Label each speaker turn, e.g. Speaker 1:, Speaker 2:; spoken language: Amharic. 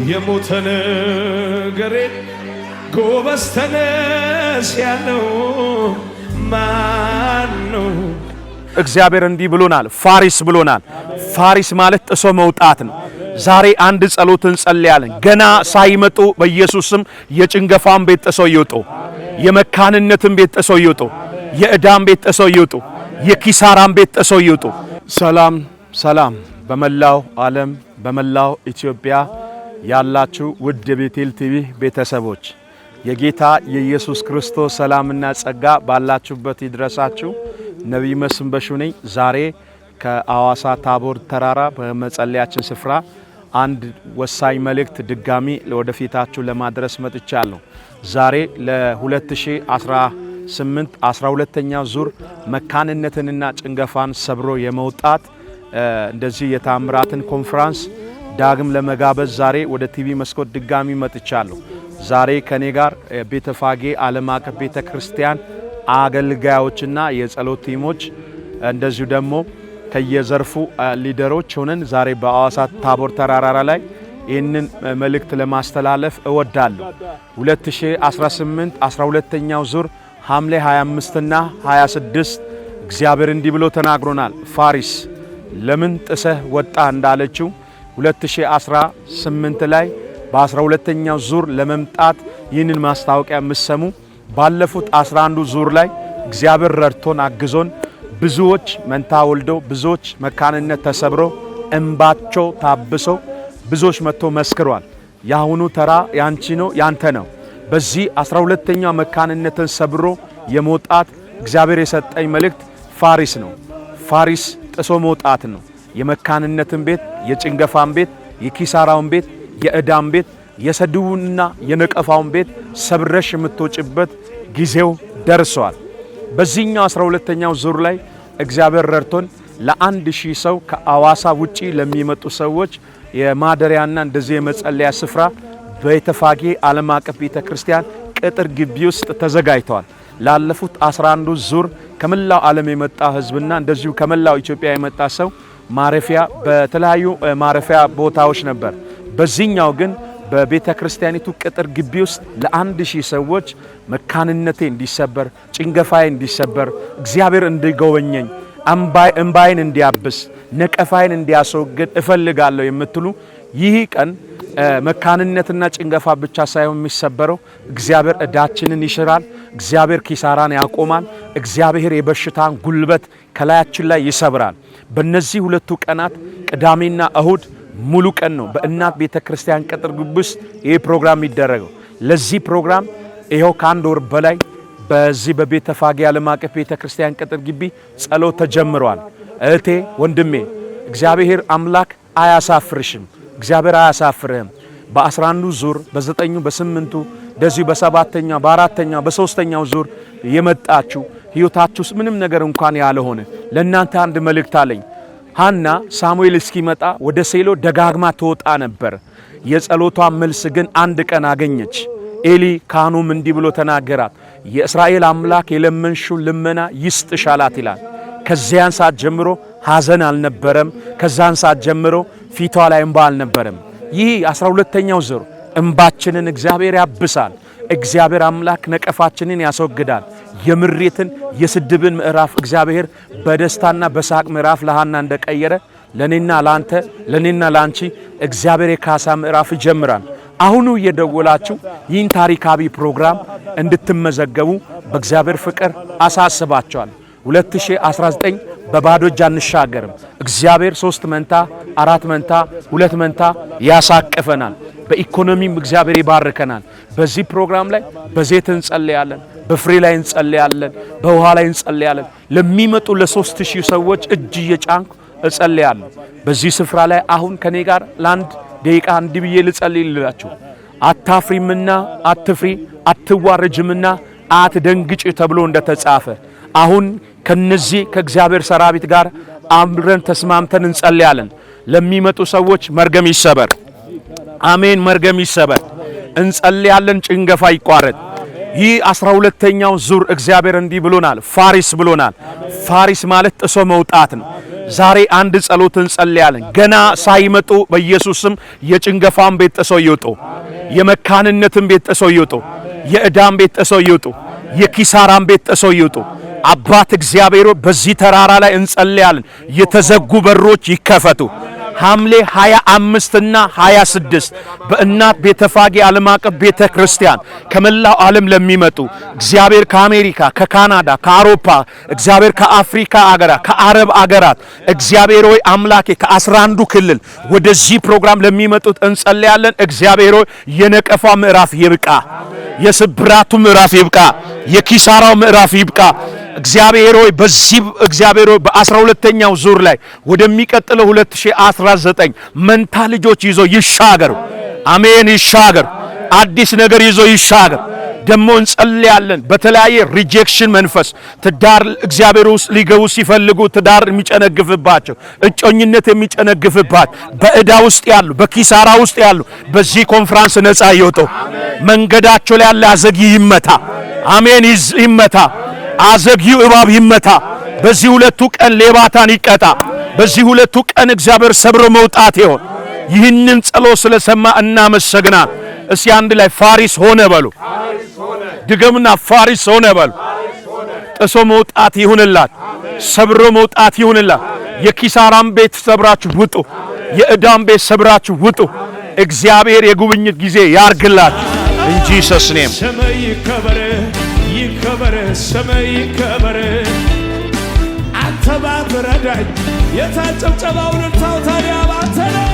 Speaker 1: የሞተ ነገሬን ጎበዝ ተነስ ያለው ማን ነው?
Speaker 2: እግዚአብሔር እንዲህ ብሎናል፣ ፋሪስ ብሎናል። ፋሪስ ማለት ጥሶ መውጣት ነው። ዛሬ አንድ ጸሎት እንጸልያለን። ገና ሳይመጡ በኢየሱስም የጭንገፋን ቤት ጥሶ ይውጡ፣ የመካንነትን ቤት ጥሶ ይውጡ፣ የዕዳን ቤት ጥሶ ይውጡ፣ የኪሳራን ቤት ጥሶ ይውጡ። ሰላም ሰላም፣ በመላው ዓለም በመላው ኢትዮጵያ ያላችሁ ውድ የቤቴል ቲቪ ቤተሰቦች የጌታ የኢየሱስ ክርስቶስ ሰላምና ጸጋ ባላችሁበት ይድረሳችሁ። ነብይ መስፍን በሹ ነኝ። ዛሬ ከአዋሳ ታቦር ተራራ በመጸለያችን ስፍራ አንድ ወሳኝ መልእክት ድጋሚ ለወደፊታችሁ ለማድረስ መጥቻለሁ። ዛሬ ለ2018 12ኛው ዙር መካንነትንና ጭንገፋን ሰብሮ የመውጣት እንደዚህ የታምራትን ኮንፈረንስ ዳግም ለመጋበዝ ዛሬ ወደ ቲቪ መስኮት ድጋሚ መጥቻለሁ። ዛሬ ከኔ ጋር ቤተፋጌ ዓለም አቀፍ ቤተክርስቲያን አገልጋዮችና የጸሎት ቲሞች እንደዚሁ ደግሞ ከየዘርፉ ሊደሮች ሆነን ዛሬ በአዋሳ ታቦር ተራራ ላይ ይህንን መልእክት ለማስተላለፍ እወዳለሁ። 2018 12ኛው ዙር ሐምሌ 25 እና 26 እግዚአብሔር እንዲህ ብሎ ተናግሮናል። ፋሪስ ለምን ጥሰህ ወጣ እንዳለችው 2018 ላይ በ12ኛው ዙር ለመምጣት ይህንን ማስታወቂያ የምሰሙ ባለፉት 11 ዙር ላይ እግዚአብሔር ረድቶን አግዞን ብዙዎች መንታ ወልደው ብዙዎች መካንነት ተሰብሮ እንባቸው ታብሶ ብዙዎች መጥቶ መስክሯል። ያሁኑ ተራ ያንቺ ነው ያንተ ነው። በዚህ 12ኛው መካንነትን ሰብሮ የመውጣት እግዚአብሔር የሰጠኝ መልእክት ፋሪስ ነው። ፋሪስ ጥሶ መውጣት ነው። የመካንነትን ቤት፣ የጭንገፋን ቤት፣ የኪሳራውን ቤት፣ የዕዳን ቤት፣ የሰድቡንና የነቀፋውን ቤት ሰብረሽ የምትወጭበት ጊዜው ደርሷል። በዚህኛው 12ኛው ዙር ላይ እግዚአብሔር ረድቶን ለ1000 ሰው ከአዋሳ ውጪ ለሚመጡ ሰዎች የማደሪያና እንደዚህ የመጸለያ ስፍራ በቤተፋጌ ዓለም አቀፍ ቤተክርስቲያን ቅጥር ግቢ ውስጥ ተዘጋጅቷል። ላለፉት 11 ዙር ከመላው ዓለም የመጣ ህዝብና እንደዚሁ ከመላው ኢትዮጵያ የመጣ ሰው ማረፊያ በተለያዩ ማረፊያ ቦታዎች ነበር። በዚህኛው ግን በቤተክርስቲያኒቱ ቅጥር ግቢ ውስጥ ለ1000 ሰዎች መካንነቴ እንዲሰበር፣ ጭንገፋዬ እንዲሰበር፣ እግዚአብሔር እንዲጎበኘኝ፣ እንባይን እንዲያብስ፣ ነቀፋይን እንዲያስወግድ እፈልጋለሁ የምትሉ ይህ ቀን መካንነትና ጭንገፋ ብቻ ሳይሆን የሚሰበረው እግዚአብሔር ዕዳችንን ይሽራል፣ እግዚአብሔር ኪሳራን ያቆማል፣ እግዚአብሔር የበሽታን ጉልበት ከላያችን ላይ ይሰብራል። በእነዚህ ሁለቱ ቀናት ቅዳሜና እሁድ ሙሉ ቀን ነው በእናት ቤተክርስቲያን ቅጥር ግቢ ውስጥ ይህ ፕሮግራም ይደረገው። ለዚህ ፕሮግራም ይሄው ከአንድ ወር በላይ በዚህ በቤተፋጌ ዓለም አቀፍ ቤተክርስቲያን ቅጥር ግቢ ጸሎት ተጀምሯል። እህቴ ወንድሜ፣ እግዚአብሔር አምላክ አያሳፍርሽም፣ እግዚአብሔር አያሳፍርህም። በ11 ዙር በ9 በ8 እንደዚሁ በ7ኛው በ4ኛው በ3ኛው ዙር የመጣችሁ ህይወታችሁ ምንም ነገር እንኳን ያልሆነ ለእናንተ አንድ መልእክት አለኝ። ሐና ሳሙኤል እስኪመጣ ወደ ሴሎ ደጋግማ ትወጣ ነበር። የጸሎቷ መልስ ግን አንድ ቀን አገኘች። ኤሊ ካህኑም እንዲህ ብሎ ተናገራት፣ የእስራኤል አምላክ የለመንሽው ልመና ይስጥሽ አላት ይላል። ከዚያን ሰዓት ጀምሮ ሐዘን አልነበረም። ከዛን ሰዓት ጀምሮ ፊቷ ላይ እንባ አልነበረም። ይህ 12ኛው ዙር እንባችንን እግዚአብሔር ያብሳል። እግዚአብሔር አምላክ ነቀፋችንን ያስወግዳል። የምሬትን የስድብን ምዕራፍ እግዚአብሔር በደስታና በሳቅ ምዕራፍ ለሐና እንደቀየረ ለኔና ላንተ ለኔና ላንቺ እግዚአብሔር የካሳ ምዕራፍ ይጀምራል። አሁኑ እየደወላችሁ ይህን ታሪካዊ ፕሮግራም እንድትመዘገቡ በእግዚአብሔር ፍቅር አሳስባችኋል። 2019 በባዶ እጅ አንሻገርም። እግዚአብሔር 3 መንታ 4 መንታ 2 መንታ ያሳቅፈናል። በኢኮኖሚም እግዚአብሔር ይባርከናል። በዚህ ፕሮግራም ላይ በዘይት እንጸልያለን፣ በፍሬ ላይ እንጸልያለን፣ በውሃ ላይ እንጸልያለን። ለሚመጡ ለ3000 ሰዎች እጅ እየጫንኩ እጸልያለሁ። በዚህ ስፍራ ላይ አሁን ከኔ ጋር ለአንድ ደቂቃ እንዲህ ብዬ ልጸልይላችሁ። አታፍሪምና አትፍሪ፣ አትዋረጅምና አትደንግጭ ተብሎ እንደተጻፈ አሁን ከነዚህ ከእግዚአብሔር ሰራዊት ጋር አምረን ተስማምተን እንጸልያለን። ለሚመጡ ሰዎች መርገም ይሰበር። አሜን። መርገም ይሰበር። እንጸልያለን። ጭንገፋ ይቋረጥ። ይህ 12ኛው ዙር እግዚአብሔር እንዲህ ብሎናል፣ ፋሪስ ብሎናል። ፋሪስ ማለት ጥሶ መውጣት ነው። ዛሬ አንድ ጸሎት እንጸልያለን። ገና ሳይመጡ በኢየሱስም የጭንገፋን ቤት ጥሰው ይውጡ፣ የመካንነትን ቤት ጥሰው ይውጡ፣ የዕዳን ቤት ጥሰው ይውጡ፣ የኪሳራን ቤት ጥሰው ይውጡ። አባት እግዚአብሔር በዚህ ተራራ ላይ እንጸልያለን። የተዘጉ በሮች ይከፈቱ። ሐምሌ 25 እና 26 በእናት ቤተፋጌ ዓለም አቀፍ ቤተ ክርስቲያን ከመላው ዓለም ለሚመጡ እግዚአብሔር ከአሜሪካ፣ ከካናዳ፣ ከአውሮፓ እግዚአብሔር ከአፍሪካ አገራት፣ ከአረብ አገራት እግዚአብሔር ሆይ አምላኬ ከ11ዱ ክልል ወደዚህ ፕሮግራም ለሚመጡት እንጸልያለን። እግዚአብሔር ሆይ የነቀፋ ምዕራፍ ይብቃ፣ የስብራቱ ምዕራፍ ይብቃ፣ የኪሳራው ምዕራፍ ይብቃ። እግዚአብሔር ሆይ በዚህ እግዚአብሔር ሆይ በ12ኛው ዙር ላይ ወደሚቀጥለው 2019 መንታ ልጆች ይዞ ይሻገር። አሜን። ይሻገር። አዲስ ነገር ይዞ ይሻገር። ደሞ እንጸልያለን። በተለያየ ሪጀክሽን መንፈስ ትዳር እግዚአብሔር ውስጥ ሊገቡ ሲፈልጉ ትዳር የሚጨነግፍባቸው እጮኝነት የሚጨነግፍባቸው በዕዳ ውስጥ ያሉ በኪሳራ ውስጥ ያሉ በዚህ ኮንፈረንስ ነፃ ይወጡ። መንገዳቸው ላይ ያለ አዘግይ ይመታ። አሜን። ይመታ። አዘግዩ እባብ ይመታ። በዚህ ሁለቱ ቀን ሌባታን ይቀጣ። በዚህ ሁለቱ ቀን እግዚአብሔር ሰብሮ መውጣት ይሆን። ይህንን ጸሎት ስለሰማ እናመሰግናል። እስቲ አንድ ላይ ፋሪስ ሆነ በሉ። ድገምና ፋሪስ ሆነ በሉ። ጥሶ መውጣት ይሁንላት። ሰብሮ መውጣት ይሁንላት። የኪሳራም ቤት ሰብራችሁ ውጡ። የዕዳም ቤት ሰብራችሁ ውጡ። እግዚአብሔር የጉብኝት ጊዜ ያርግላችሁ። እንጂ ሰስኔም
Speaker 1: ሰማይ ይከበር ይከበር ሰማይ ይከበር አንተ ባትረዳኝ የታጨብጨባውን ታውታሪያ ባንተ ነው።